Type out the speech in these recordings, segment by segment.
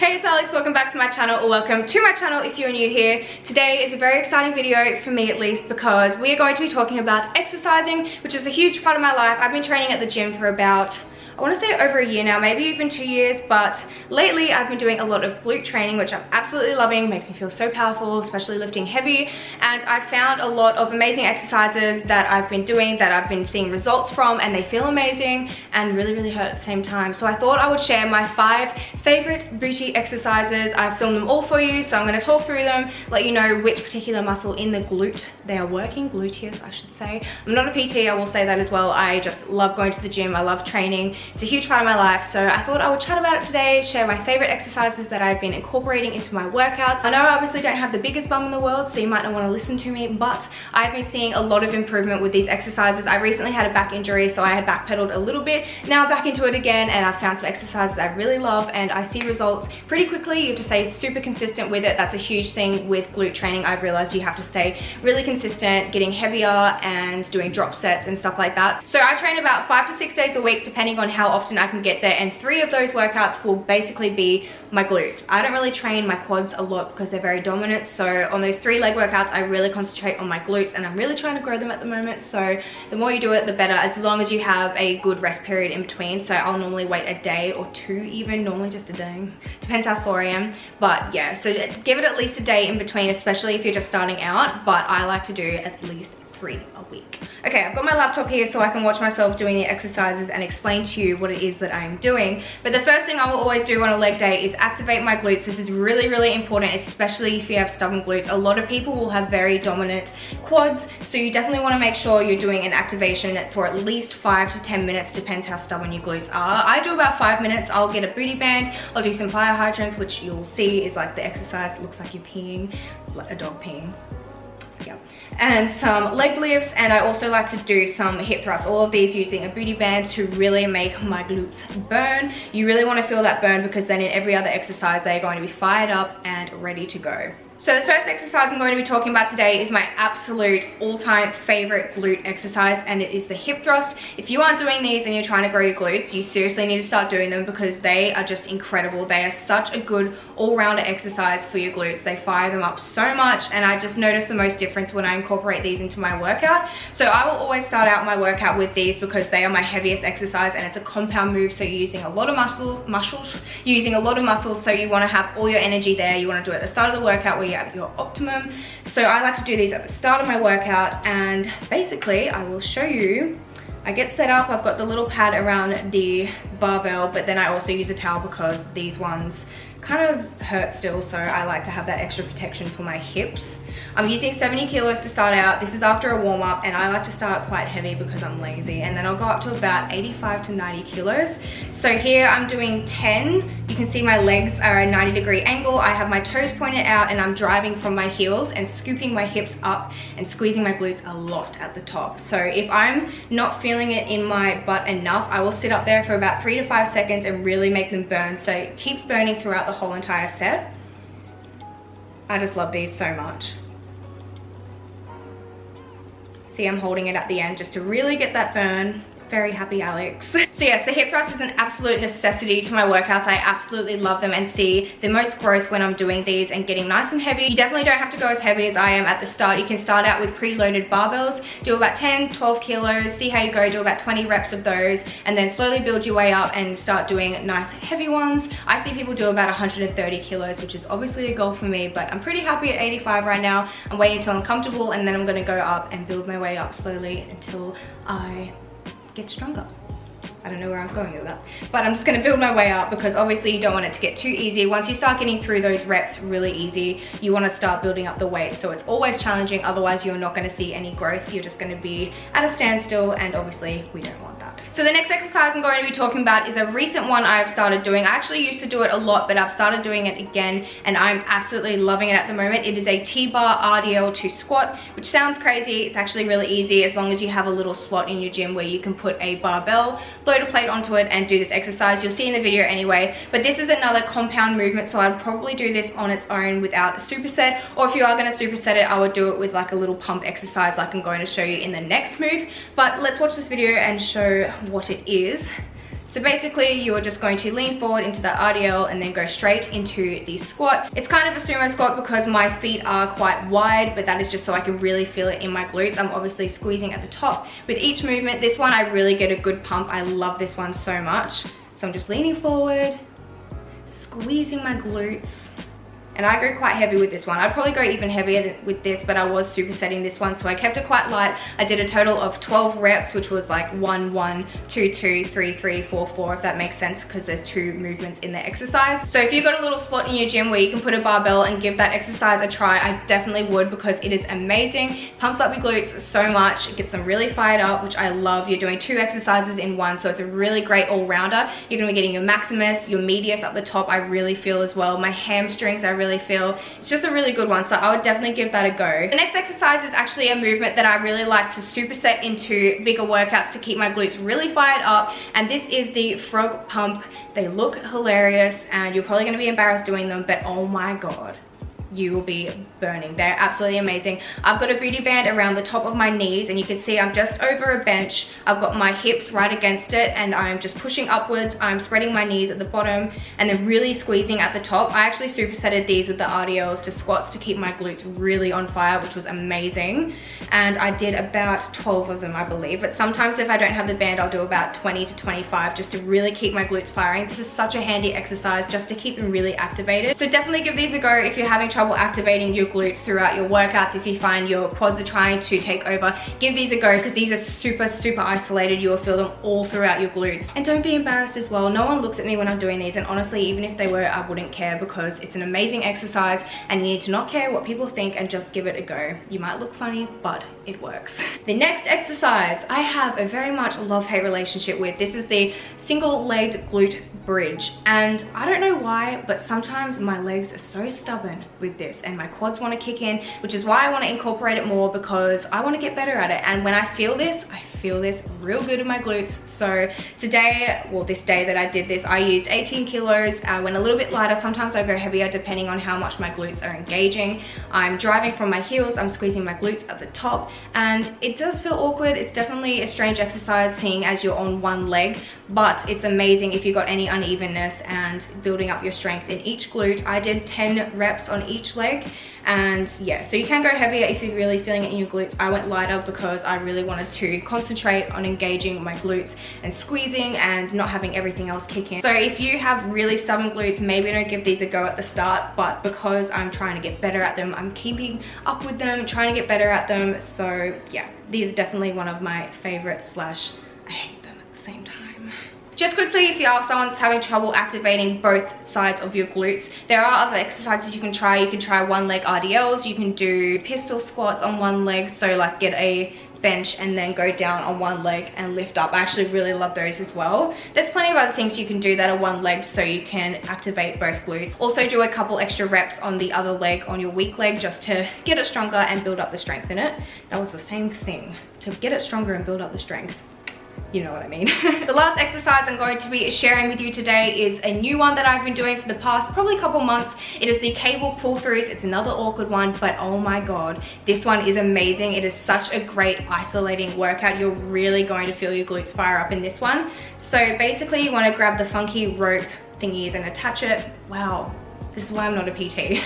Hey, it's Alex, welcome back to my channel, or welcome to my channel if you're new here. Today is a very exciting video, for me at least, because we are going to be talking about exercising, which is a huge part of my life. I've been training at the gym for about, I want to say over a year now, maybe even 2 years, but lately I've been doing a lot of glute training, which I'm absolutely loving. Makes me feel so powerful, especially lifting heavy, and I've found a lot of amazing exercises that I've been doing that I've been seeing results from, and they feel amazing and really, really hurt at the same time. So I thought I would share my 5 favorite booty exercises. I've filmed them all for you, so I'm going to talk through them, let you know which particular muscle in the glute they are working, gluteus I should say. I'm not a PT, I will say that as well. I just love going to the gym, I love training. It's a huge part of my life, so I thought I would chat about it today, share my favorite exercises that I've been incorporating into my workouts. I know I obviously don't have the biggest bum in the world, so you might not want to listen to me, but I've been seeing a lot of improvement with these exercises. I recently had a back injury, so I had backpedaled a little bit. Now I'm back into it again, and I've found some exercises I really love, and I see results pretty quickly. You have to stay super consistent with it. That's a huge thing with glute training. I've realized you have to stay really consistent, getting heavier and doing drop sets and stuff like that. So I train about 5 to 6 days a week, depending on how often I can get there, and 3 of those workouts will basically be my glutes. I don't really train my quads a lot because they're very dominant, so on those 3 leg workouts I really concentrate on my glutes, and I'm really trying to grow them at the moment. So the more you do it, the better, as long as you have a good rest period in between. So I'll normally wait a day or 2, even normally just a day, depends how sore I am. But yeah, so give it at least a day in between, especially if you're just starting out, but I like to do at least 3 a week. Okay, I've got my laptop here so I can watch myself doing the exercises and explain to you what it is that I'm doing. But the first thing I will always do on a leg day is activate my glutes. This is really, really important, especially if you have stubborn glutes. A lot of people will have very dominant quads, so you definitely want to make sure you're doing an activation for at least 5 to 10 minutes, depends how stubborn your glutes are. I do about 5 minutes. I'll get a booty band, I'll do some fire hydrants, which you'll see is like the exercise. It looks like you're peeing, like a dog peeing. Yeah. And some leg lifts, and I also like to do some hip thrusts, all of these using a booty band to really make my glutes burn. You really want to feel that burn, because then in every other exercise they're going to be fired up and ready to go. So the first exercise I'm going to be talking about today is my absolute all-time favorite glute exercise, and it is the hip thrust. If you aren't doing these and you're trying to grow your glutes, you seriously need to start doing them, because they are just incredible. They are such a good all-rounder exercise for your glutes. They fire them up so much, and I just notice the most difference when I incorporate these into my workout. So I will always start out my workout with these, because they are my heaviest exercise, and it's a compound move, so you're using a lot of muscles, so you want to have all your energy there. You want to do it at the start of the workout where you're at your optimum. So I like to do these at the start of my workout, and basically I will show you. I get set up, I've got the little pad around the barbell, but then I also use a towel because these ones kind of hurt still, so I like to have that extra protection for my hips. I'm using 70 kilos to start out. This is after a warm-up, and I like to start quite heavy because I'm lazy, and then I'll go up to about 85 to 90 kilos. So here I'm doing 10. You can see my legs are a 90-degree angle. I have my toes pointed out, and I'm driving from my heels and scooping my hips up and squeezing my glutes a lot at the top. So if I'm not feeling it in my butt enough, I will sit up there for about 3 to 5 seconds and really make them burn, so it keeps burning throughout the whole entire set. I just love these so much. See, I'm holding it at the end just to really get that burn. Very happy Alex. So yes, the hip thrust is an absolute necessity to my workouts. I absolutely love them and see the most growth when I'm doing these and getting nice and heavy. You definitely don't have to go as heavy as I am at the start. You can start out with preloaded barbells, do about 10, 12 kilos, see how you go, do about 20 reps of those, and then slowly build your way up and start doing nice heavy ones. I see people do about 130 kilos, which is obviously a goal for me, but I'm pretty happy at 85 right now. I'm waiting until I'm comfortable, and then I'm gonna go up and build my way up slowly until I get stronger. I don't know where I was going with that, but I'm just going to build my way up, because obviously you don't want it to get too easy. Once you start getting through those reps really easy, you want to start building up the weight. So it's always challenging, otherwise you're not going to see any growth. You're just going to be at a standstill, and obviously we don't want that. So the next exercise I'm going to be talking about is a recent one I've started doing. I actually used to do it a lot, but I've started doing it again, and I'm absolutely loving it at the moment. It is a TBar RDL2 squat, which sounds crazy. It's actually really easy, as long as you have a little slot in your gym where you can put a barbell, load a plate onto it, and do this exercise. You'll see in the video anyway, but this is another compound movement, so I'd probably do this on its own without a superset, or if you are going to superset it, I would do it with like a little pump exercise like I'm going to show you in the next move. But let's watch this video and show what it is. So So basically you're just going to lean forward into the RDL and then go straight into the squat. It's kind of a sumo squat because my feet are quite wide, but that is just so I can really feel it in my glutes. I'm obviously squeezing at the top with each movement. This one I really get a good pump. I love this one so much. So I'm just leaning forward, squeezing my glutes. And I go quite heavy with this one. I'd probably go even heavier with this, but I was supersetting this one, so I kept it quite light. I did a total of 12 reps, which was like 1, 1, 2, 2, 3, 3, 4, 4, if that makes sense, because there's 2 movements in the exercise. So if you've got a little slot in your gym where you can put a barbell and give that exercise a try, I definitely would, because it is amazing. Pumps up your glutes so much. It gets them really fired up, which I love. You're doing 2 exercises in one, so it's a really great all-rounder. You're gonna be getting your maximus, your medius up the top, I really feel as well. My hamstrings, I really feel. It's just a really good one, so I would definitely give that a go. The next exercise is actually a movement that I really like to superset into bigger workouts to keep my glutes really fired up, and this is the Fro Pump. They look hilarious and you're probably gonna be embarrassed doing them, but oh my god, you will be burning. They're absolutely amazing. I've got a booty band around the top of my knees, and you can see I'm just over a bench. I've got my hips right against it, and I'm just pushing upwards. I'm spreading my knees at the bottom and then really squeezing at the top. I actually supersetted these with the RDLs to squats to keep my glutes really on fire, which was amazing. And I did about 12 of them, I believe. But sometimes if I don't have the band, I'll do about 20 to 25 just to really keep my glutes firing. This is such a handy exercise just to keep them really activated. So definitely give these a go if you're having trouble activating your glutes throughout your workouts. If you find your quads are trying to take over, give these a go, because these are super isolated. You will feel them all throughout your glutes. And don't be embarrassed as well. No one looks at me when I'm doing these, and honestly, even if they were, I wouldn't care, because it's an amazing exercise and you need to not care what people think and just give it a go. You might look funny, but it works. The next exercise I have a very much love-hate relationship with. This is the single-legged glute bridge, and I don't know why, but sometimes my legs are so stubborn with this and my quads want to kick in, which is why I want to incorporate it more, because I want to get better at it. And when I feel this real good in my glutes. So today, well, this day that I did this, I used 18 kilos. I went a little bit lighter. Sometimes I go heavier depending on how much my glutes are engaging. I'm driving from my heels, I'm squeezing my glutes at the top, and it does feel awkward. It's definitely a strange exercise seeing as you're on one leg, but it's amazing if you've got any unevenness and building up your strength in each glute. I did 10 reps on each leg, and yeah, so you can go heavier if you're really feeling it in your glutes. I went lighter because I really wanted to concentrate on engaging my glutes and squeezing and not having everything else kick in. So if you have really stubborn glutes, maybe don't give these a go at the start, but because I'm trying to get better at them, I'm keeping up with them, trying to get better at them. So yeah, these are definitely one of my favorites / I hate them at the same time. Just quickly, if you are someone that's having trouble activating both sides of your glutes, there are other exercises you can try. You can try one leg RDLs, you can do pistol squats on one leg, so like get a bench and then go down on one leg and lift up. I actually really love those as well. There's plenty of other things you can do that are one leg, so you can activate both glutes. Also do a couple extra reps on the other leg, on your weak leg, just to get it stronger and build up the strength in it. That was the same thing, to get it stronger and build up the strength. You know what I mean. The last exercise I'm going to be sharing with you today is a new one that I've been doing for the past probably couple months. It is the cable pull-throughs. It's another awkward one, but oh my god, this one is amazing. It is such a great isolating workout. You're really going to feel your glutes fire up in this one. So basically you want to grab the funky rope thingies and attach it. Wow, this is why I'm not a PT.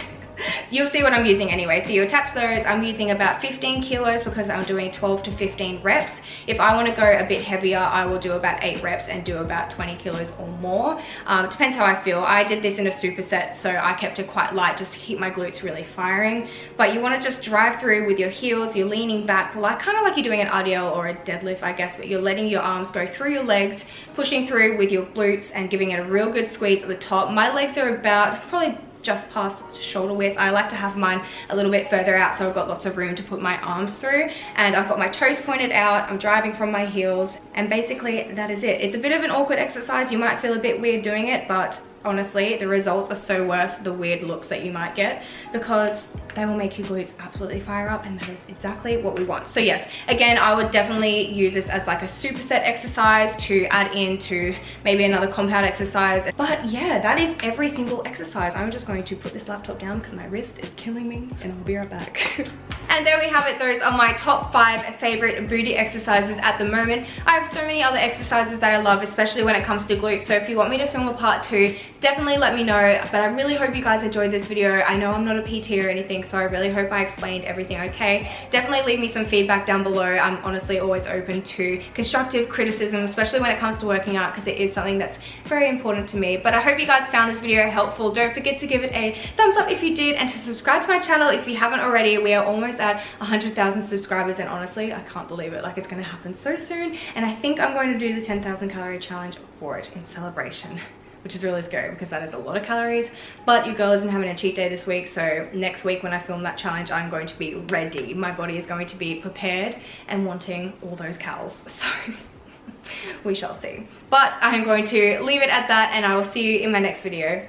So you'll see what I'm using anyway. So you attach those. I'm using about 15 kilos because I'm doing 12 to 15 reps. If I want to go a bit heavier, I will do about 8 reps and do about 20 kilos or more. It depends how I feel. I did this in a superset, so I kept it quite light just to keep my glutes really firing. But you want to just drive through with your heels. You're leaning back, like kind of like you're doing an RDL or a deadlift, I guess, but you're letting your arms go through your legs, pushing through with your glutes and giving it a real good squeeze at the top. My legs are about probably just past shoulder width. I like to have mine a little bit further out so I've got lots of room to put my arms through, and I've got my toes pointed out. I'm driving from my heels, and basically that is it. It's a bit of an awkward exercise. You might feel a bit weird doing it, but honestly, the results are so worth the weird looks that you might get, because they will make your glutes absolutely fire up, and that is exactly what we want. So yes, again, I would definitely use this as like a superset exercise to add into maybe another compound exercise. But yeah, that is every single exercise. I'm just going to put this laptop down because my wrist is killing me, and I'll be right back. And there we have it. Those are my top 5 favorite booty exercises at the moment. I have so many other exercises that I love, especially when it comes to glutes. So if you want me to film a part 2, definitely let me know. But I really hope you guys enjoyed this video. I know I'm not a PT or anything, so I really hope I explained everything okay. Definitely leave me some feedback down below. I'm honestly always open to constructive criticism, especially when it comes to working out, because it is something that's very important to me. But I hope you guys found this video helpful. Don't forget to give it a thumbs up if you did, and to subscribe to my channel if you haven't already. We are almost at 100,000 subscribers, and honestly, I can't believe it. Like, it's gonna happen so soon, and I think I'm going to do the 10,000 calorie challenge for it in celebration, which is really scary because that is a lot of calories. But you girl isn't having a cheat day this week, so next week when I film that challenge, I'm going to be ready. My body is going to be prepared and wanting all those calories, so we shall see. But I'm going to leave it at that, and I will see you in my next video.